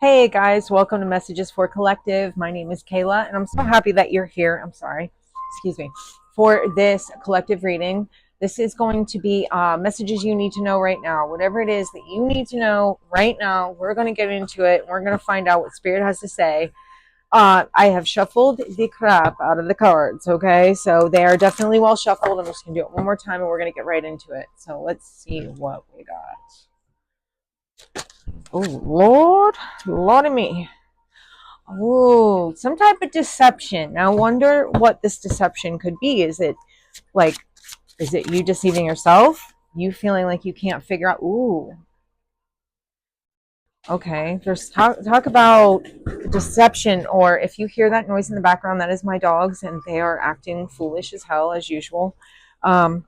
Hey guys, welcome to Messages for Collective. My name is Kayla, and I'm so happy that you're here. I'm sorry, excuse me, for this collective reading. This is going to be messages you need to know right now. Whatever it is that you need to know right now, we're going to get into it. We're going to find out what Spirit has to say. I have shuffled the crap out of the cards, okay? So they are definitely well shuffled. I'm just going to do it one more time, and we're going to get right into it. So let's see what we got. Oh, Lordy me. Oh, some type of deception. Now, I wonder what this deception could be. Like, is it you deceiving yourself? You feeling like you can't figure out? Ooh, okay. There's talk about deception, or if you hear that noise in the background, that is my dogs, and they are acting foolish as hell as usual. Oh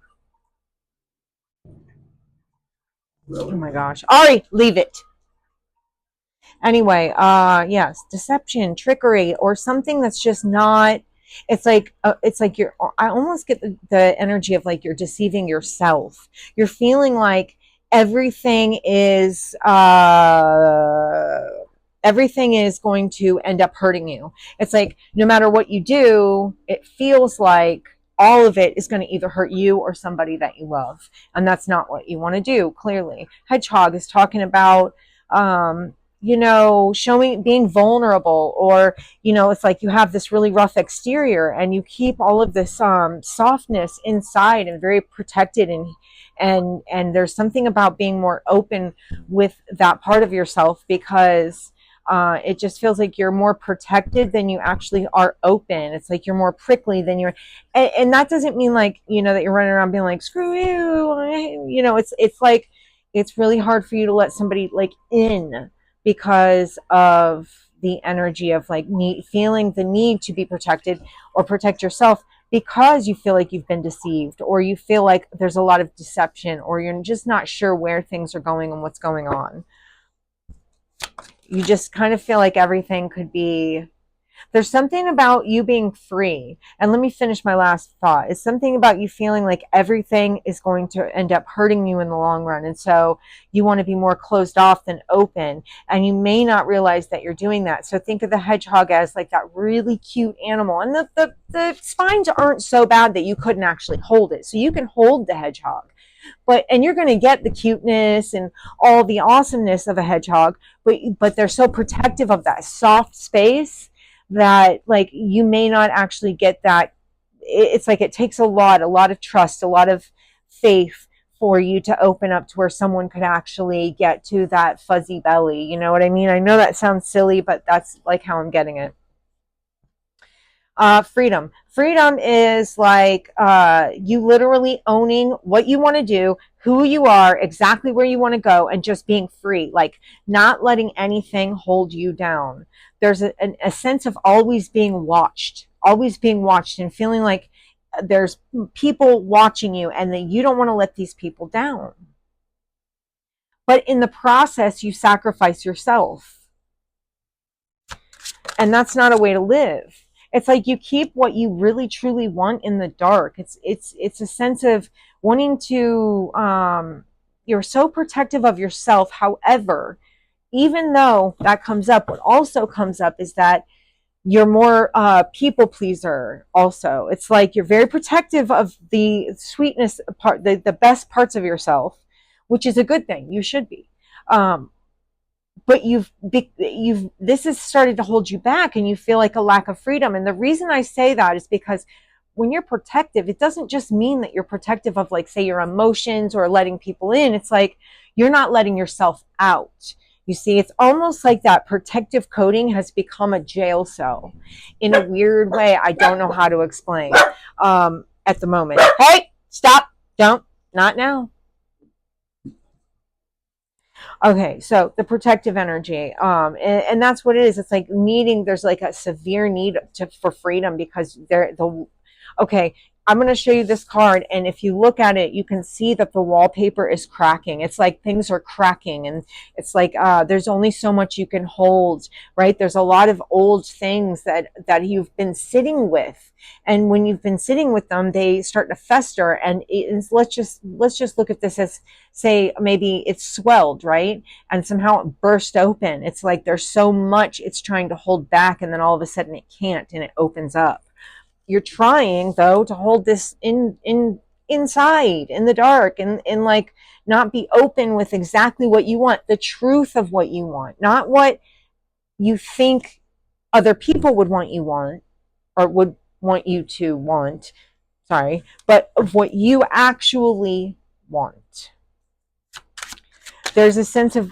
my gosh, Ari, leave it. Anyway, yes, deception, trickery, or something that's just not. It's like you're. I almost get the energy of like you're deceiving yourself. You're feeling like everything is everything is going to end up hurting you. It's like no matter what you do, it feels like all of it is going to either hurt you or somebody that you love, and that's not what you want to do. Clearly, Hedgehog is talking about. Showing being vulnerable, or it's like you have this really rough exterior and you keep all of this softness inside and very protected, and there's something about being more open with that part of yourself, because it just feels like you're more protected than you actually are open. It's like you're more prickly than you're, and that doesn't mean like that you're running around being like screw you. It's like it's really hard for you to let somebody like in, because of the energy of like feeling the need to be protected or protect yourself, because you feel like you've been deceived, or you feel like there's a lot of deception, or you're just not sure where things are going and what's going on. You just kind of feel like everything could be. There's something about you being free. And let me finish my last thought. It's something about you feeling like everything is going to end up hurting you in the long run. And so you want to be more closed off than open. And you may not realize that you're doing that. So think of the hedgehog as like that really cute animal. And the spines aren't so bad that you couldn't actually hold it. So you can hold the hedgehog. And you're going to get the cuteness and all the awesomeness of a hedgehog, but they're so protective of that soft space that like you may not actually get that. It's like it takes a lot of trust, a lot of faith for you to open up to where someone could actually get to that fuzzy belly. You know what I mean? I know that sounds silly, but that's like how I'm getting it. Freedom is like you literally owning what you want to do, who you are, exactly where you want to go, and just being free, like not letting anything hold you down. There's a sense of always being watched, and feeling like there's people watching you and that you don't want to let these people down, but in the process you sacrifice yourself, and that's not a way to live. It's like you keep what you really truly want in the dark. It's a sense of wanting to you're so protective of yourself. However, even though that comes up, what also comes up is that you're more people pleaser also. It's like you're very protective of the sweetness part, the best parts of yourself, which is a good thing. You should be. But this has started to hold you back, and you feel like a lack of freedom. And the reason I say that is because when you're protective, it doesn't just mean that you're protective of like say your emotions or letting people in. It's like you're not letting yourself out. You see, it's almost like that protective coating has become a jail cell in a weird way. I don't know how to explain at the moment. Hey, stop. Don't. Not now. Okay, so the protective energy, and that's what it is. It's like needing. There's like a severe need for freedom, because okay, I'm going to show you this card, and if you look at it, you can see that the wallpaper is cracking. It's like things are cracking, and it's like there's only so much you can hold, right? There's a lot of old things that you've been sitting with, and when you've been sitting with them, they start to fester. And let's just look at this as, say, maybe it's swelled, right? And somehow it burst open. It's like there's so much it's trying to hold back, and then all of a sudden it can't, and it opens up. You're trying though to hold this inside in the dark, and like not be open with exactly what you want, the truth of what you want, not what you think other people would want you want, or would want you to want, sorry, but of what you actually want. There's a sense of,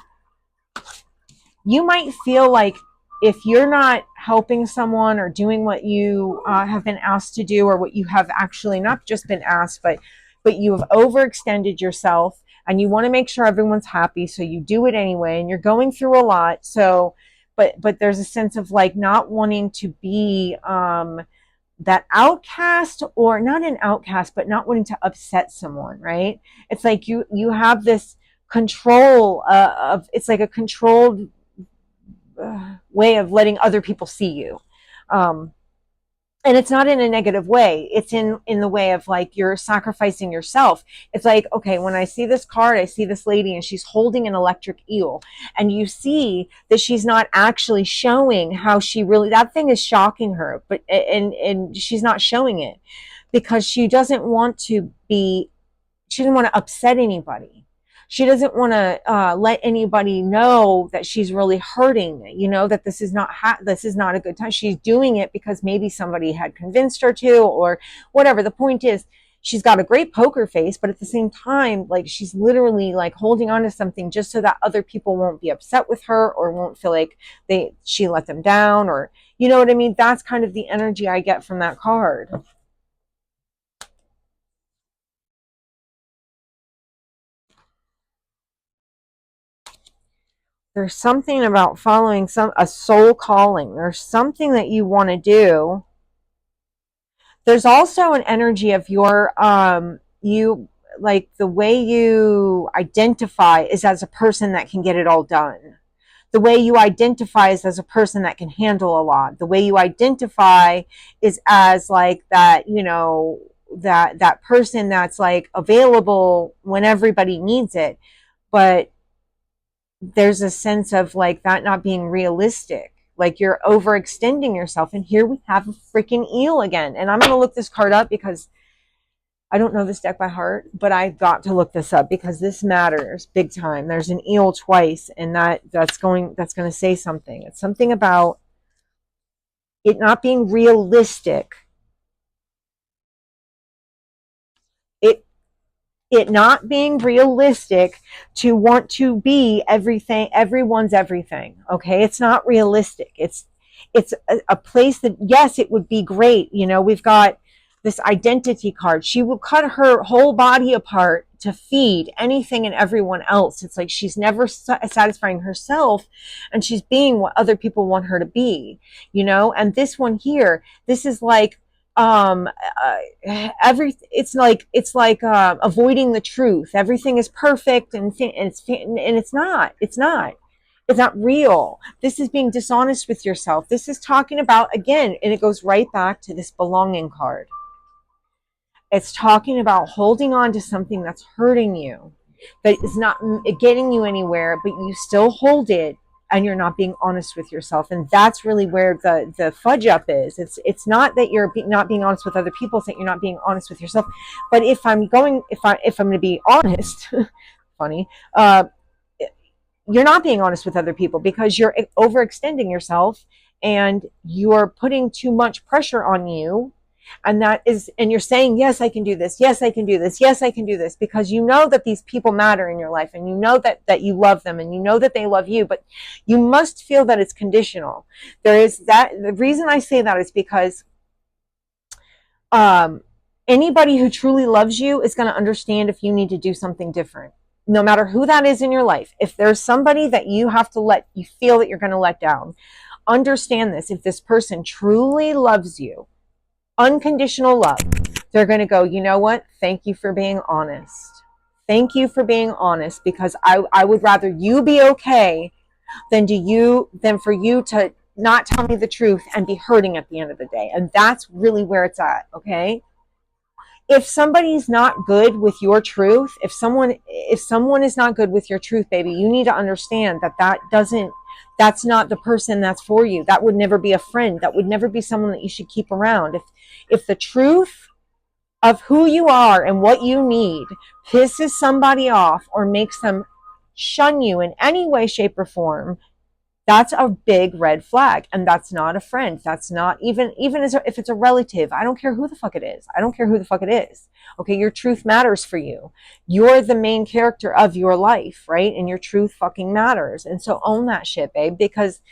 you might feel like if you're not helping someone or doing what you have been asked to do, or what you have actually not just been asked, but you have overextended yourself, and you want to make sure everyone's happy, so you do it anyway, and you're going through a lot. So, but there's a sense of like not wanting to be that outcast, or not an outcast, but not wanting to upset someone, right? It's like you have this control of, it's like a controlled way of letting other people see you. And it's not in a negative way. It's in the way of like you're sacrificing yourself. It's like, okay, when I see this card, I see this lady and she's holding an electric eel, and you see that she's not actually showing how she really, that thing is shocking her, but and she's not showing it because she doesn't want to upset anybody. She doesn't want to let anybody know that she's really hurting, that this is not a good time. She's doing it because maybe somebody had convinced her to, or whatever. The point is, she's got a great poker face, but at the same time, like, she's literally like holding on to something just so that other people won't be upset with her, or won't feel like she let them down, or, you know what I mean? That's kind of the energy I get from that card. There's something about following a soul calling. There's something that you want to do. There's also an energy of your, you, like, the way you identify is as a person that can get it all done. The way you identify is as a person that can handle a lot. The way you identify is as like that, that person that's like available when everybody needs it. But there's a sense of like that not being realistic. Like you're overextending yourself. And here we have a freaking eel again. And I'm going to look this card up because I don't know this deck by heart, but I've got to look this up because this matters big time. There's an eel twice, and that's going to say something. It's something about it not being realistic. It not being realistic to want to be everything, everyone's everything. Okay. It's not realistic. It's a place that, yes, it would be great. We've got this identity card. She will cut her whole body apart to feed anything and everyone else. It's like she's never satisfying herself, and she's being what other people want her to be, and this one here, this is like, it's like avoiding the truth. Everything is perfect, and it's not real. This is being dishonest with yourself. This is talking about, again, and it goes right back to this belonging card. It's talking about holding on to something that's hurting you, that is not getting you anywhere, but you still hold it, and you're not being honest with yourself. And that's really where the fudge up is. It's not that you're not being honest with other people, it's that you're not being honest with yourself. But if I'm going to be honest, funny, you're not being honest with other people because you're overextending yourself, and you're putting too much pressure on you. And you're saying, yes, I can do this. Yes, I can do this. Yes, I can do this, because you know that these people matter in your life, and you know that you love them, and you know that they love you, but you must feel that it's conditional. The reason I say that is because, anybody who truly loves you is going to understand if you need to do something different, no matter who that is in your life. If there's somebody that you feel that you're going to let down, understand this. If this person truly loves you, unconditional love, They're going to go, you know what? Thank you for being honest. Thank you for being honest, because I would rather you be okay than for you to not tell me the truth and be hurting at the end of the day. And that's really where it's at, okay? If somebody's not good with your truth, if someone is not good with your truth, baby, you need to understand that's not the person that's for you. That would never be a friend. That would never be someone that you should keep around. If the truth of who you are and what you need pisses somebody off or makes them shun you in any way, shape, or form, that's a big red flag. And that's not a friend. That's not even if it's a relative. I don't care who the fuck it is. I don't care who the fuck it is. Okay, your truth matters for you. You're the main character of your life, right? And your truth fucking matters. And so own that shit, babe, because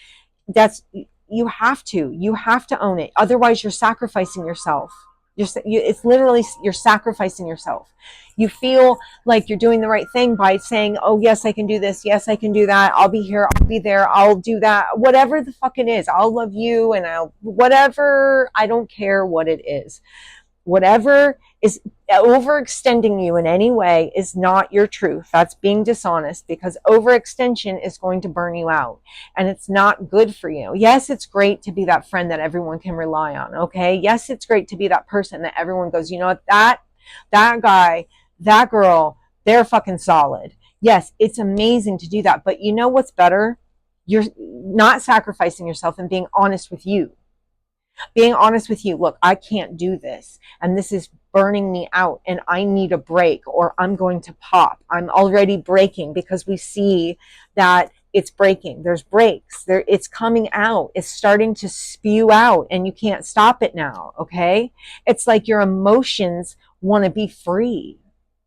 you have to own it. Otherwise, you're sacrificing yourself. It's literally, you're sacrificing yourself. You feel like you're doing the right thing by saying, oh, yes, I can do this. Yes, I can do that. I'll be here. I'll be there. I'll do that. Whatever the fuck it is. I'll love you and whatever. I don't care what it is. Whatever is overextending you in any way is not your truth. That's being dishonest, because overextension is going to burn you out and it's not good for you. Yes, it's great to be that friend that everyone can rely on. Okay. Yes, it's great to be that person that everyone goes, you know what, that guy, that girl, they're fucking solid. Yes, it's amazing to do that. But you know what's better? You're not sacrificing yourself and being honest with you. Being honest with you, look, I can't do this, and this is burning me out, and I need a break, or I'm going to pop. I'm already breaking, because we see that it's breaking. There's breaks. It's coming out. It's starting to spew out, and you can't stop it now, okay? It's like your emotions want to be free.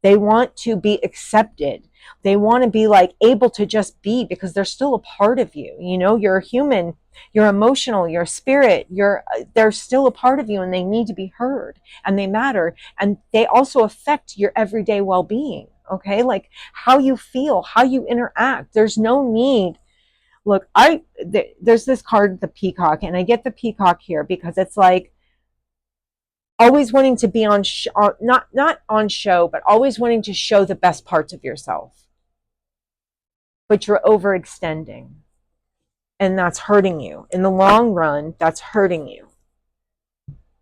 They want to be accepted. They want to be like able to just be, because they're still a part of you. You know, you're a human. You're emotional, your spirit, they're still a part of you, and they need to be heard, and they matter, and they also affect your everyday well-being, okay? Like how you feel, how you interact. There's no need. Look, there's this card, the peacock, and I get the peacock here because it's like always wanting to be not on show, but always wanting to show the best parts of yourself, but you're overextending. And that's hurting you. In the long run, that's hurting you.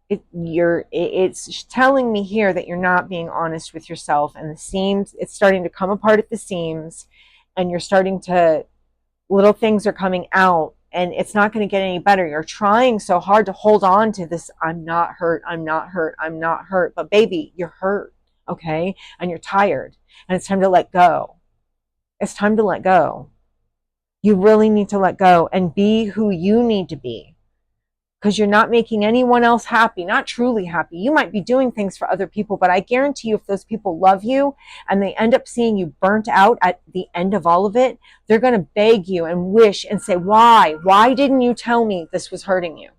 It's telling me here that you're not being honest with yourself, and the seams, it's starting to come apart at the seams, and you're starting to, little things are coming out, and it's not going to get any better. You're trying so hard to hold on to this, I'm not hurt, I'm not hurt, I'm not hurt. But baby, you're hurt, okay? And you're tired, and it's time to let go. It's time to let go. You really need to let go and be who you need to be, because you're not making anyone else happy, not truly happy. You might be doing things for other people, but I guarantee you, if those people love you and they end up seeing you burnt out at the end of all of it, they're going to beg you and wish and say, why didn't you tell me this was hurting you?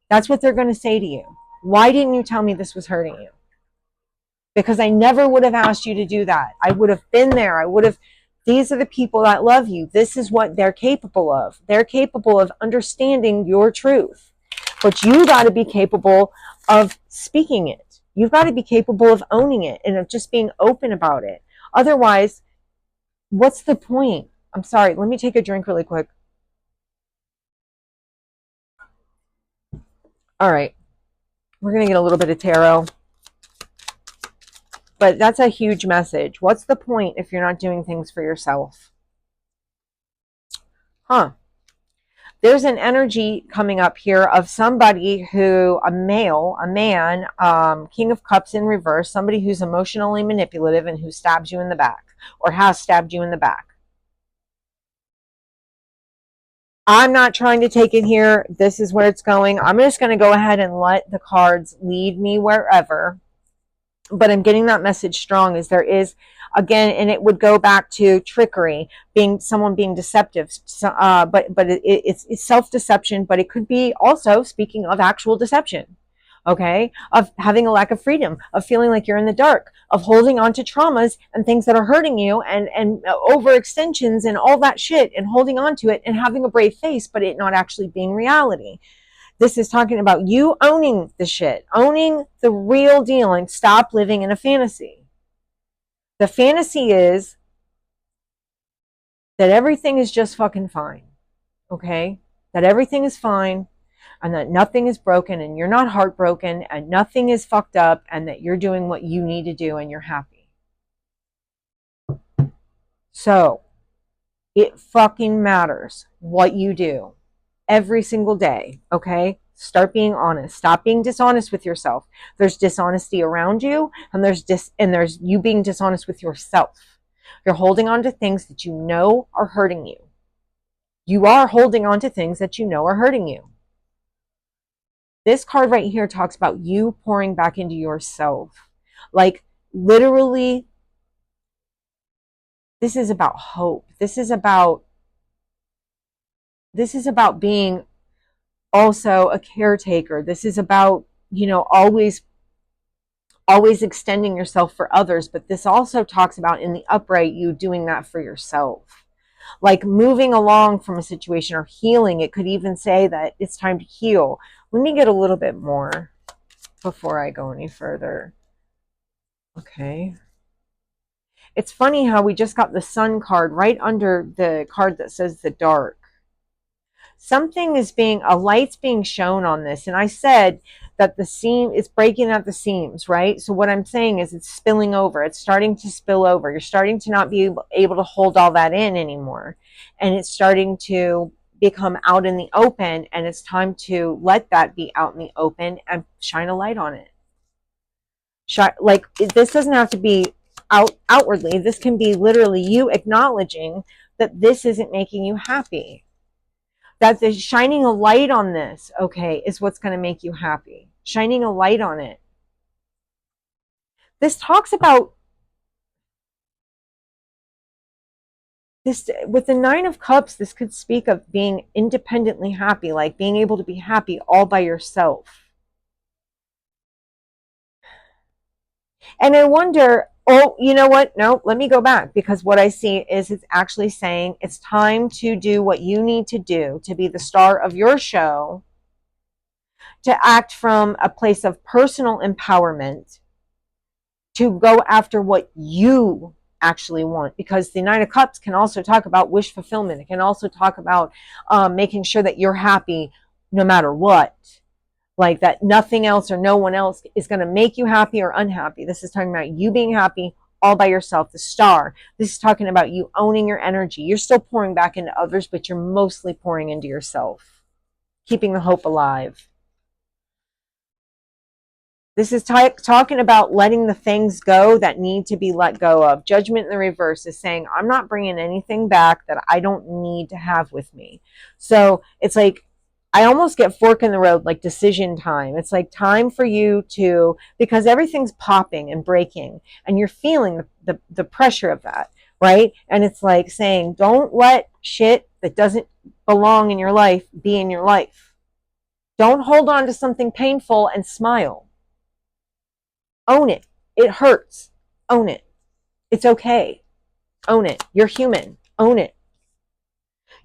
That's what they're going to say to you. Why didn't you tell me this was hurting you? Because I never would have asked you to do that. I would have been there. These are the people that love you. This is what they're capable of. They're capable of understanding your truth. But you got to be capable of speaking it. You've got to be capable of owning it and of just being open about it. Otherwise, what's the point? I'm sorry. Let me take a drink really quick. All right. We're going to get a little bit of tarot. But that's a huge message. What's the point if you're not doing things for yourself? There's an energy coming up here of somebody who, a man, King of Cups in reverse, somebody who's emotionally manipulative and who stabs you in the back, or has stabbed you in the back. I'm not trying to take it here. This is where it's going. I'm just going to go ahead and let the cards lead me wherever. But I'm getting that message strong, as there is, again, and it would go back to trickery, someone being deceptive, but it's self-deception, but it could be also, speaking of actual deception, okay, of having a lack of freedom, of feeling like you're in the dark, of holding on to traumas and things that are hurting you, and overextensions and all that shit, and holding on to it and having a brave face, but it not actually being reality. This is talking about you owning the shit, owning the real deal, and stop living in a fantasy. The fantasy is that everything is just fucking fine, okay? That everything is fine and that nothing is broken and you're not heartbroken and nothing is fucked up and that you're doing what you need to do and you're happy. So, it fucking matters what you do every single day, okay? Start being honest. Stop being dishonest with yourself. There's dishonesty around you, and there's you being dishonest with yourself. You're holding on to things that you know are hurting you. You are holding on to things that you know are hurting you. This card right here talks about you pouring back into yourself. Like, literally, this is about hope. This is about being also a caretaker. This is about, always extending yourself for others. But this also talks about, in the upright, you doing that for yourself. Like moving along from a situation or healing. It could even say that it's time to heal. Let me get a little bit more before I go any further. Okay. It's funny how we just got the Sun card right under the card that says the Dark. Something is a light's being shown on this. And I said that the seam is breaking at the seams, right? So what I'm saying is it's spilling over. It's starting to spill over. You're starting to not be able to hold all that in anymore. And it's starting to become out in the open. And it's time to let that be out in the open and shine a light on it. Like, this doesn't have to be outwardly. This can be literally you acknowledging that this isn't making you happy. That the shining a light on this, okay, is what's going to make you happy. Shining a light on it. This talks about this with the Nine of Cups. This could speak of being independently happy, like being able to be happy all by yourself. And I wonder, oh, you know what? No, let me go back, because what I see is it's actually saying it's time to do what you need to do to be the star of your show, to act from a place of personal empowerment, to go after what you actually want. Because the Nine of Cups can also talk about wish fulfillment. It can also talk about making sure that you're happy no matter what. Like that nothing else or no one else is going to make you happy or unhappy. This is talking about you being happy all by yourself, the star. This is talking about you owning your energy. You're still pouring back into others, but you're mostly pouring into yourself, keeping the hope alive. This is talking about letting the things go that need to be let go of. Judgment in the reverse is saying, I'm not bringing anything back that I don't need to have with me. So it's like, I almost get fork in the road, like decision time. It's like time for you to, because everything's popping and breaking and you're feeling the pressure of that, right? And it's like saying, don't let shit that doesn't belong in your life be in your life. Don't hold on to something painful and smile. Own it. It hurts. Own it. It's okay. Own it. You're human. Own it.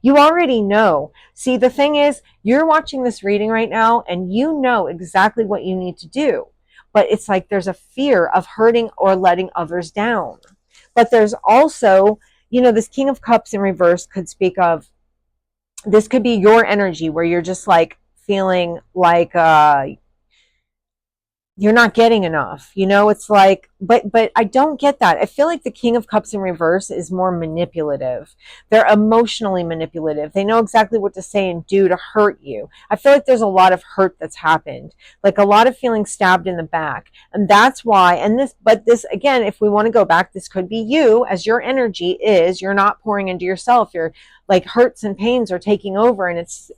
You already know. See, the thing is, you're watching this reading right now and you know exactly what you need to do. But it's like there's a fear of hurting or letting others down. But there's also, this King of Cups in reverse could speak of, this could be your energy where you're just like feeling like you're not getting enough. It's like, but I don't get that. I feel like the King of Cups in reverse is more manipulative. They're emotionally manipulative. They know exactly what to say and do to hurt you. I feel like there's a lot of hurt that's happened, like a lot of feeling stabbed in the back. And that's why, but this, again, if we want to go back, this could be you, as your energy is, you're not pouring into yourself. You're like, hurts and pains are taking over, and it's,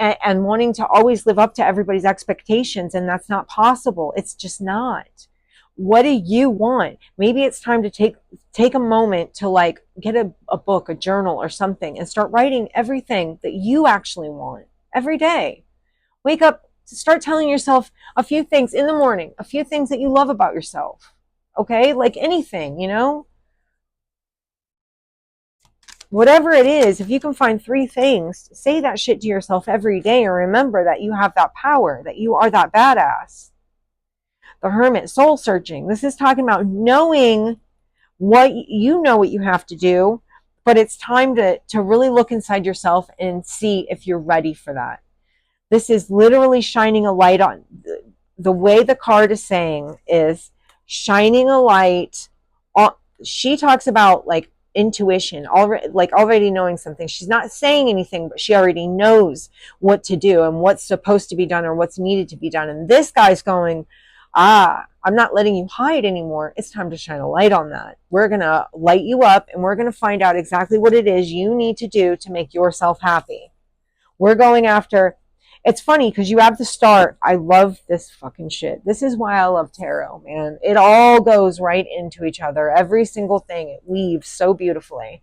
and wanting to always live up to everybody's expectations, and that's not possible. It's just not. What do you want? Maybe it's time to take a moment to like get a book, a journal or something, and start writing everything that you actually want every day. Wake up, start telling yourself a few things in the morning, a few things that you love about yourself. Okay? Like anything, Whatever it is, if you can find 3 things, say that shit to yourself every day, and remember that you have that power, that you are that badass. The Hermit, soul searching. This is talking about knowing what you know what you have to do, but it's time to really look inside yourself and see if you're ready for that. This is literally shining a light on, the way the card is saying is shining a light on. She talks about like intuition, already knowing something. She's not saying anything, but she already knows what to do and what's supposed to be done or what's needed to be done. And this guy's going, I'm not letting you hide anymore. It's time to shine a light on that. We're going to light you up, and we're going to find out exactly what it is you need to do to make yourself happy. We're going after. It's funny because you have the Star. I love this fucking shit. This is why I love tarot, man. It all goes right into each other. Every single thing, it weaves so beautifully.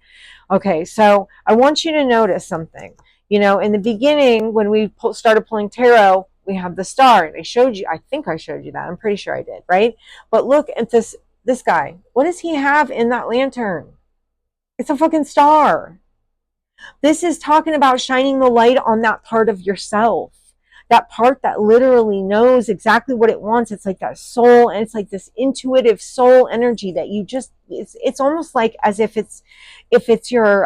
Okay, so I want you to notice something. You know, in the beginning, when we started pulling tarot, we have the Star. And I showed you, I think I showed you that. I'm pretty sure I did, right? But look at this guy. What does he have in that lantern? It's a fucking star. This is talking about shining the light on that part of yourself, that part that literally knows exactly what it wants. It's like that soul, and it's like this intuitive soul energy that you just, it's almost like as if it's your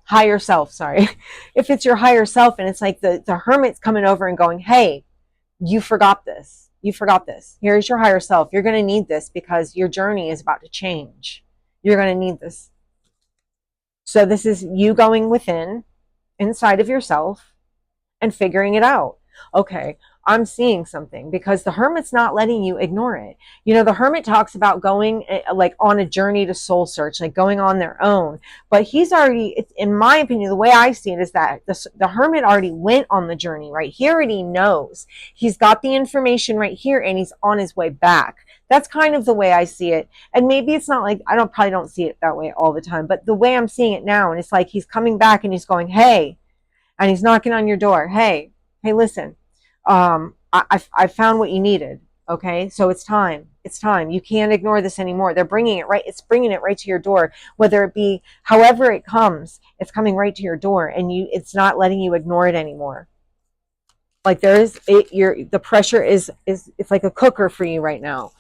higher self, sorry. If it's your higher self, and it's like the Hermit's coming over and going, hey, you forgot this. You forgot this. Here's your higher self. You're going to need this because your journey is about to change. You're going to need this. So this is you going within, inside of yourself, and figuring it out. Okay, I'm seeing something, because the Hermit's not letting you ignore it. You know, the Hermit talks about going like on a journey to soul search, like going on their own. But he's already, in my opinion, the way I see it is that the Hermit already went on the journey, right? He already knows. He's got the information right here, and he's on his way back. That's kind of the way I see it. And maybe it's not like, probably don't see it that way all the time, but the way I'm seeing it now, and it's like he's coming back and he's going, hey, and he's knocking on your door. Hey, listen, I found what you needed. Okay, so it's time. It's time. You can't ignore this anymore. They're bringing it right. It's bringing it right to your door. Whether it be however it comes, it's coming right to your door, and it's not letting you ignore it anymore. Like the pressure is it's like a cooker for you right now.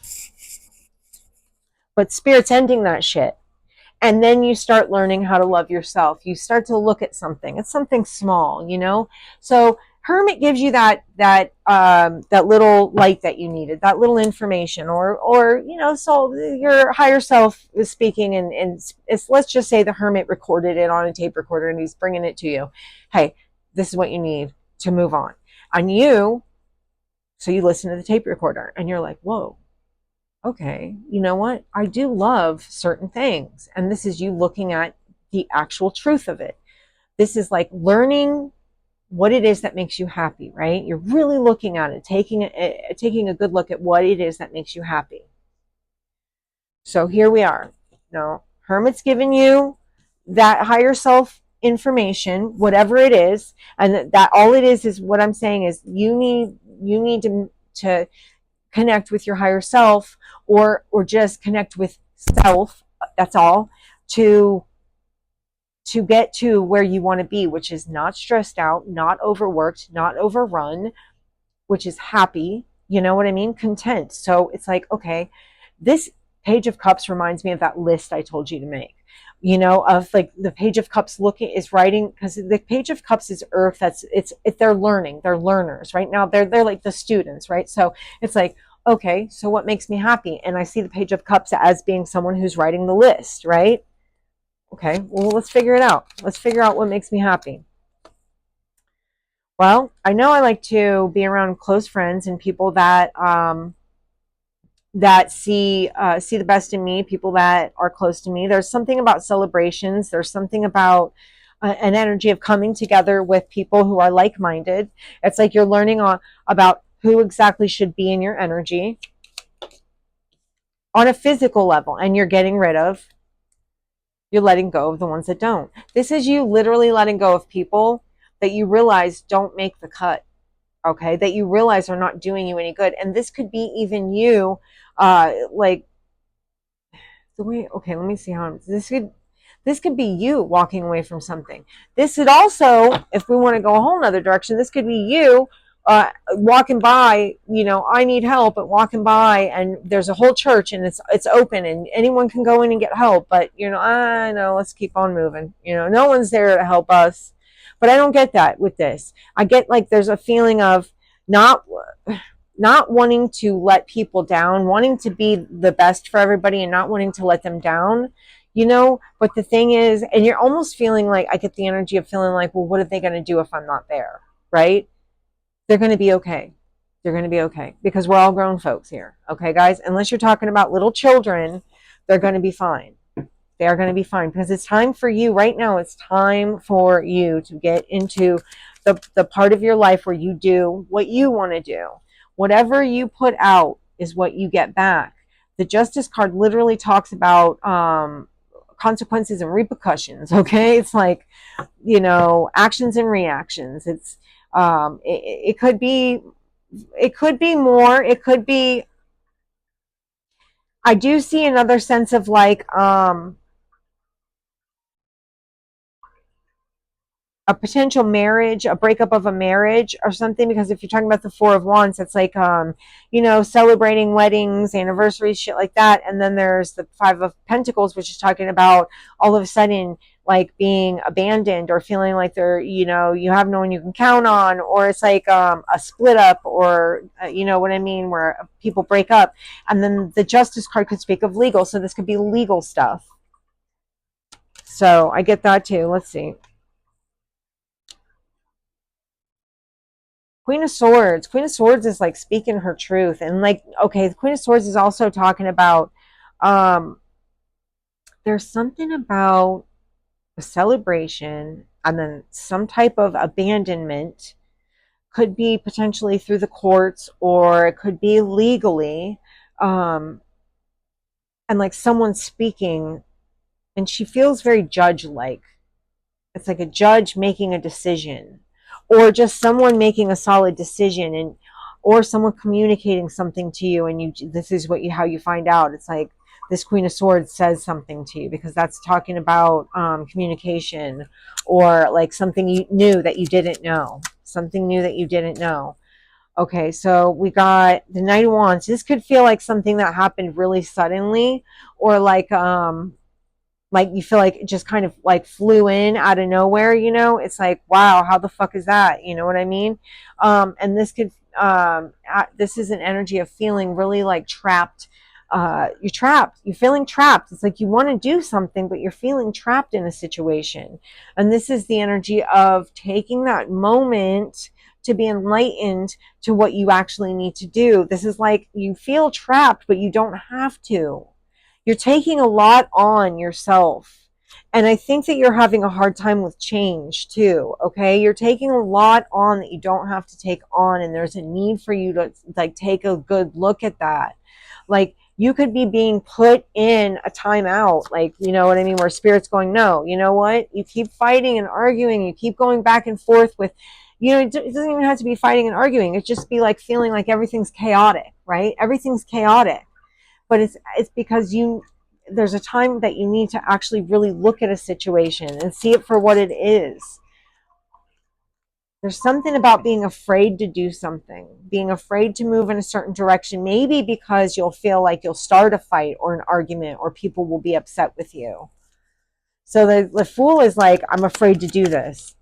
But Spirit's ending that shit. And then you start learning how to love yourself. You start to look at something. It's something small, you know? So Hermit gives you that little light that you needed, that little information, or you know, so your higher self is speaking, and it's, let's just say the Hermit recorded it on a tape recorder and he's bringing it to you. Hey, this is what you need to move on. So you listen to the tape recorder and you're like, whoa, okay, you know what? I do love certain things. And this is you looking at the actual truth of it. This is like learning what it is that makes you happy, right? You're really looking at it, taking a good look at what it is that makes you happy. So here we are. Now, Hermit's giving you that higher self information, whatever it is, and that all it is what I'm saying is you need to connect with your higher self, or just connect with self. That's all, to get to where you want to be, which is not stressed out, not overworked, not overrun, which is happy. You know what I mean? Content. So it's like, okay, this Page of Cups reminds me of that list I told you to make. You know, of like the Page of Cups is writing, because the Page of Cups is earth. They're learning. They're learners right now. They're like the students, right? So it's like, okay, so what makes me happy? And I see the Page of Cups as being someone who's writing the list, right? Okay, well, let's figure it out. Let's figure out what makes me happy. Well, I know I like to be around close friends and people that see the best in me, people that are close to me. There's something about celebrations. There's something about an energy of coming together with people who are like-minded. It's like you're learning about who exactly should be in your energy on a physical level, and you're letting go of the ones that don't. This is you literally letting go of people that you realize don't make the cut, okay? That you realize are not doing you any good. And this could be even you, like the way, okay, let me see how this could be you walking away from something. This could also, if we want to go a whole nother direction, this could be you walking by, you know, I need help, but walking by and there's a whole church and it's open and anyone can go in and get help, but you know, I know, let's keep on moving. You know, no one's there to help us. But I don't get that with this. I get like there's a feeling of not not wanting to let people down, wanting to be the best for everybody and not wanting to let them down, you know. But the thing is, and you're almost feeling like, I get the energy of feeling like, well, what are they going to do if I'm not there? Right? They're going to be okay. They're going to be okay because we're all grown folks here. Okay, guys? Unless you're talking about little children, they're going to be fine. They are going to be fine because it's time for you right now. It's time for you to get into the part of your life where you do what you want to do. Whatever you put out is what you get back. The Justice card literally talks about consequences and repercussions. Okay, it's like, you know, actions and reactions. It's it could be, it could be more. It could be. I do see another sense of like a potential marriage, a breakup of a marriage or something, because if you're talking about the Four of Wands, it's like you know, celebrating weddings, anniversaries, shit like that. And then there's the Five of Pentacles, which is talking about all of a sudden like being abandoned or feeling like they're, you know, you have no one you can count on, or it's like a split up, or you know what I mean, where people break up. And then the Justice card could speak of legal, so this could be legal stuff. So I get that too. Let's see. Queen of Swords. Queen of Swords is like speaking her truth. And like, okay, the Queen of Swords is also talking about um there's something about a celebration and then some type of abandonment. Could be potentially through the courts or it could be legally. Um and like someone speaking, and she feels very judge like. It's like a judge making a decision, or just someone making a solid decision, and or someone communicating something to you, and you, this is what you, how you find out. It's like this Queen of Swords says something to you because that's talking about communication, or like something you knew that you didn't know, something new that you didn't know. Okay, so we got the Knight of Wands. This could feel like something that happened really suddenly, or like you feel like it just kind of like flew in out of nowhere, you know. It's like, wow, how the fuck is that, you know what I mean? And this could this is an energy of feeling really like trapped. You're trapped, you're feeling trapped. It's like you want to do something but you're feeling trapped in a situation, and this is the energy of taking that moment to be enlightened to what you actually need to do. This is like you feel trapped but you don't have to. You're taking a lot on yourself. And I think that you're having a hard time with change too. Okay. You're taking a lot on that you don't have to take on. And there's a need for you to like take a good look at that. Like you could be being put in a timeout. Like, you know what I mean? Where spirit's going, no, you know what? You keep fighting and arguing. You keep going back and forth with, you know, it doesn't even have to be fighting and arguing. It just be like feeling like everything's chaotic, right? Everything's chaotic, but it's because you, there's a time that you need to actually really look at a situation and see it for what it is. There's something about being afraid to do something, being afraid to move in a certain direction, maybe because you'll feel like you'll start a fight or an argument or people will be upset with you. So the Fool is like, I'm afraid to do this.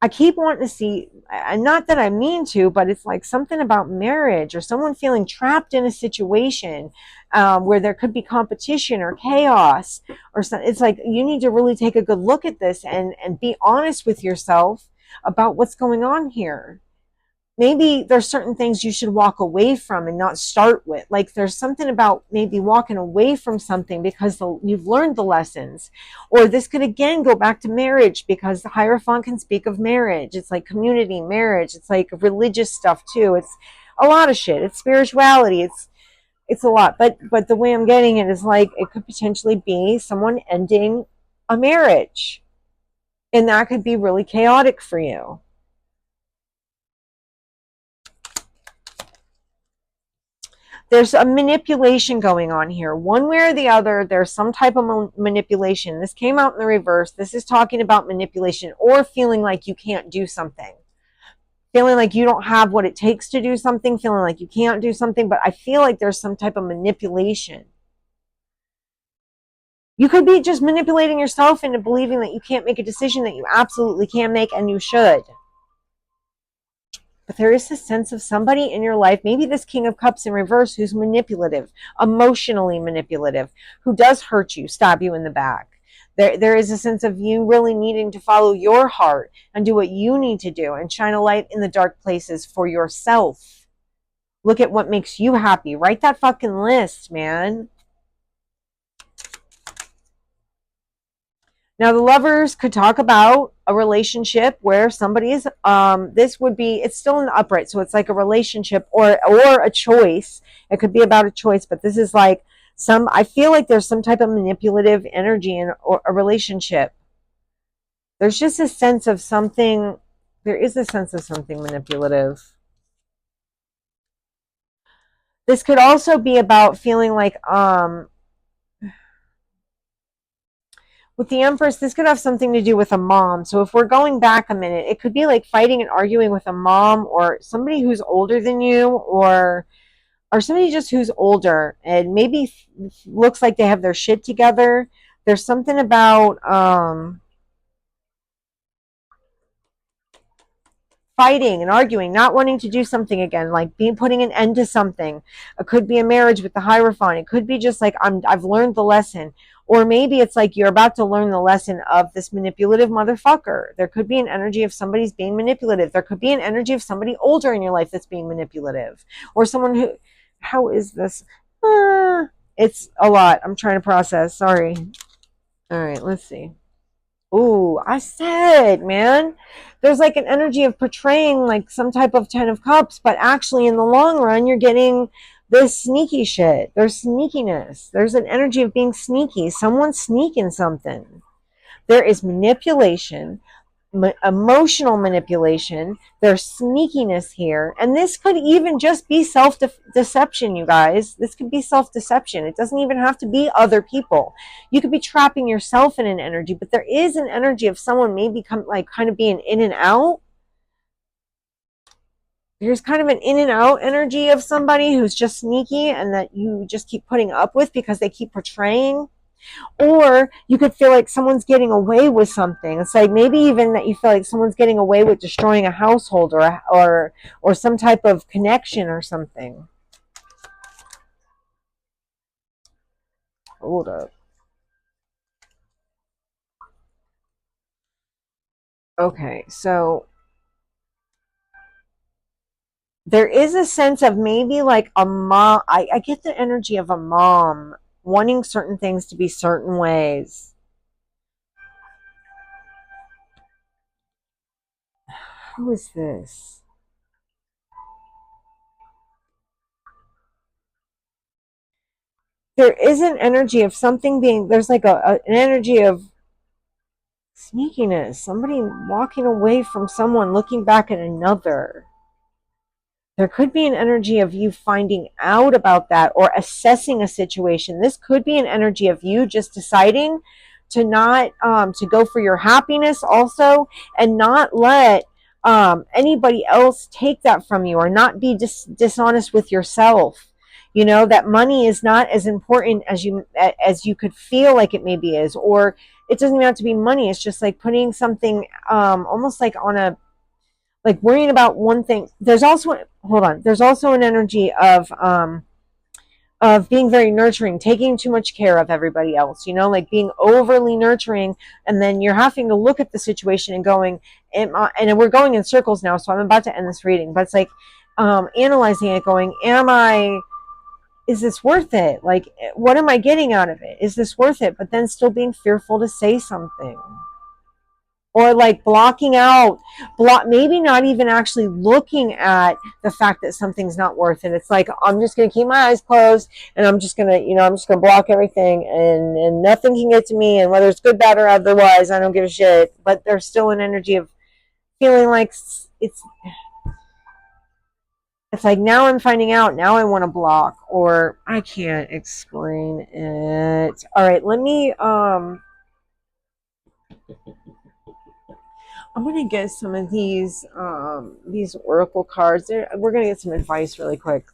I keep wanting to see, and not that I mean to, but it's like something about marriage or someone feeling trapped in a situation where there could be competition or chaos or something. It's like you need to really take a good look at this and be honest with yourself about what's going on here. Maybe there's certain things you should walk away from and not start with. Like there's something about maybe walking away from something because you've learned the lessons. Or this could again go back to marriage, because the Hierophant can speak of marriage. It's like community, marriage. It's like religious stuff too. It's a lot of shit. It's spirituality. It's a lot. But the way I'm getting it is like it could potentially be someone ending a marriage. And that could be really chaotic for you. There's a manipulation going on here. One way or the other, there's some type of manipulation. This came out in the reverse. This is talking about manipulation or feeling like you can't do something. Feeling like you don't have what it takes to do something. Feeling like you can't do something. But I feel like there's some type of manipulation. You could be just manipulating yourself into believing that you can't make a decision that you absolutely can make and you should. But there is a sense of somebody in your life, maybe this King of Cups in reverse, who's manipulative, emotionally manipulative, who does hurt you, stab you in the back. There is a sense of you really needing to follow your heart and do what you need to do and shine a light in the dark places for yourself. Look at what makes you happy. Write that fucking list, man. Now, the lovers could talk about a relationship where somebody's, this would be, it's still in the upright. So it's like a relationship or a choice. It could be about a choice, but this is like I feel like there's some type of manipulative energy in a relationship. There's just a sense of something, there is a sense of something manipulative. This could also be about feeling like, with the Empress, this could have something to do with a mom. So if we're going back a minute, it could be like fighting and arguing with a mom or somebody who's older than you or somebody just who's older and maybe looks like they have their shit together. There's something about fighting and arguing, not wanting to do something again, like putting an end to something. It could be a marriage with the Hierophant. It could be just like I've learned the lesson. Or maybe it's like you're about to learn the lesson of this manipulative motherfucker. There could be an energy of somebody's being manipulative. There could be an energy of somebody older in your life that's being manipulative. Or someone who, how is this? It's a lot. I'm trying to process. Sorry. All right, let's see. Ooh, I said, man, there's like an energy of portraying like some type of 10 of Cups, but actually in the long run, you're getting this sneaky shit. There's sneakiness. There's an energy of being sneaky. Someone's sneaking something. There is manipulation, emotional manipulation. There's sneakiness here. And this could even just be self-deception, you guys. This could be self-deception. It doesn't even have to be other people. You could be trapping yourself in an energy, but there is an energy of someone maybe kind of being in and out. There's kind of an in and out energy of somebody who's just sneaky and that you just keep putting up with because they keep portraying. Or you could feel like someone's getting away with something. It's like maybe even that you feel like someone's getting away with destroying a household or some type of connection or something. Hold up. Okay, so there is a sense of maybe like a mom. I get the energy of a mom wanting certain things to be certain ways. Who is this? There is an energy of something being, there's like an energy of sneakiness. Somebody walking away from someone, looking back at another. There could be an energy of you finding out about that or assessing a situation. This could be an energy of you just deciding to not to go for your happiness also and not let anybody else take that from you or not be dishonest with yourself. You know, that money is not as important as you could feel like it maybe is, or it doesn't even have to be money. It's just like putting something almost like on a, like worrying about one thing. There's also, hold on, there's also an energy of being very nurturing, taking too much care of everybody else, you know, like being overly nurturing. And then you're having to look at the situation and going, and we're going in circles now, so I'm about to end this reading, but it's like analyzing it, going, is this worth it? Like, what am I getting out of it? Is this worth it? But then still being fearful to say something. Or like blocking out, maybe not even actually looking at the fact that something's not worth it. It's like, I'm just going to keep my eyes closed and I'm just going to, I'm just going to block everything and nothing can get to me. And whether it's good, bad, or otherwise, I don't give a shit. But there's still an energy of feeling like it's, It's like, now I'm finding out, now I want to block, or I can't explain it. All right, let me, I'm going to get some of these oracle cards. We're going to get some advice really quick.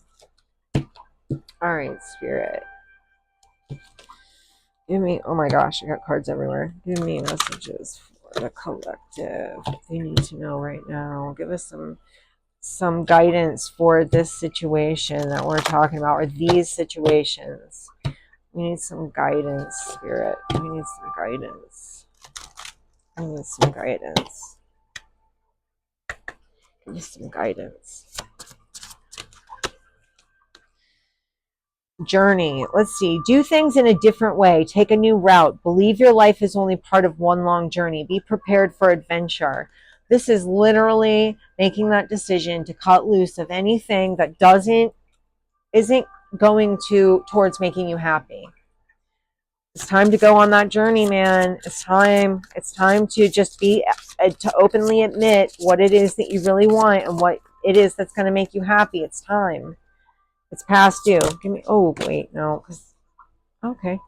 All right, Spirit. Give me, oh my gosh, I got cards everywhere. Give me messages for the collective. They need to know right now. Give us some guidance for this situation that we're talking about, or these situations. We need some guidance, Spirit. We need some guidance. I need some guidance. Give me some guidance. Journey. Let's see. Do things in a different way. Take a new route. Believe your life is only part of one long journey. Be prepared for adventure. This is literally making that decision to cut loose of anything that isn't going towards making you happy. It's time to go on that journey, man. It's time to just to openly admit what it is that you really want and what it is that's going to make you happy. It's time. It's past due. Give me, oh, wait, no. Okay.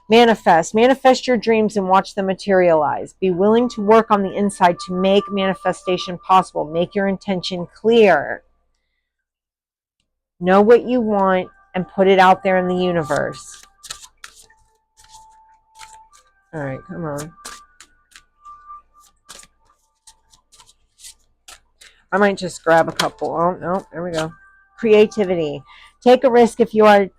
Manifest. Manifest your dreams and watch them materialize. Be willing to work on the inside to make manifestation possible. Make your intention clear. Know what you want and put it out there in the universe. All right, come on. I might just grab a couple. Oh, no, there we go. Creativity. Take a risk if you are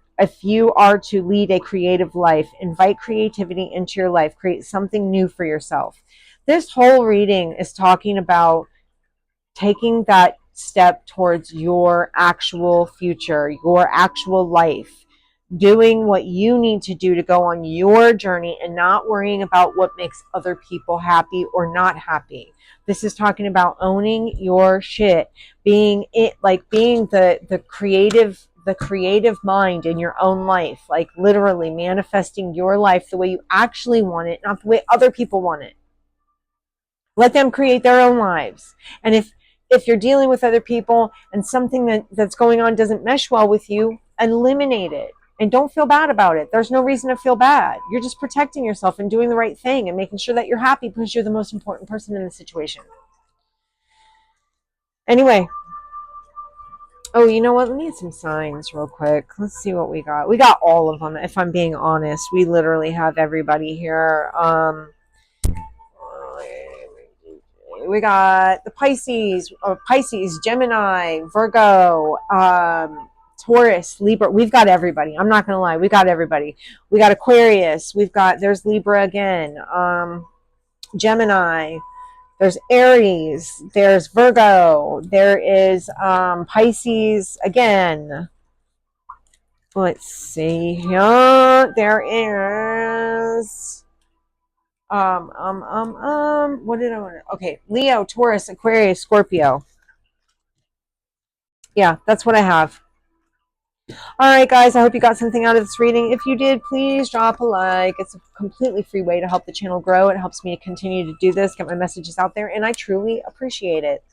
to lead a creative life. Invite creativity into your life. Create something new for yourself. This whole reading is talking about taking that step towards your actual future, your actual life, doing what you need to do to go on your journey and not worrying about what makes other people happy or not happy. This is talking about owning your shit, being the creative mind in your own life, like literally manifesting your life the way you actually want it, not the way other people want it. Let them create their own lives. And if you're dealing with other people and something that's going on doesn't mesh well with you, eliminate it. And don't feel bad about it. There's no reason to feel bad. You're just protecting yourself and doing the right thing and making sure that you're happy because you're the most important person in the situation. Anyway. Oh, you know what? Let me get some signs real quick. Let's see what we got. We got all of them, if I'm being honest. We literally have everybody here. We got the Pisces, Gemini, Virgo, Taurus, Libra. We've got everybody. I'm not going to lie. We got everybody. We got Aquarius. There's Libra again. Gemini. There's Aries. There's Virgo. There is Pisces again. Let's see here. There is what did I want to, okay, Leo, Taurus, Aquarius, Scorpio. Yeah, that's what I have. All right, guys, I hope you got something out of this reading. If you did, please drop a like. It's a completely free way to help the channel grow. It helps me continue to do this, get my messages out there, and I truly appreciate it.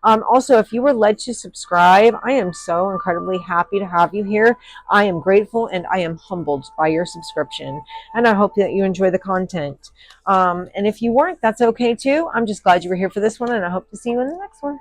Also, if you were led to subscribe, I am so incredibly happy to have you here. I am grateful and I am humbled by your subscription. And I hope that you enjoy the content. And if you weren't, that's okay too. I'm just glad you were here for this one, and I hope to see you in the next one.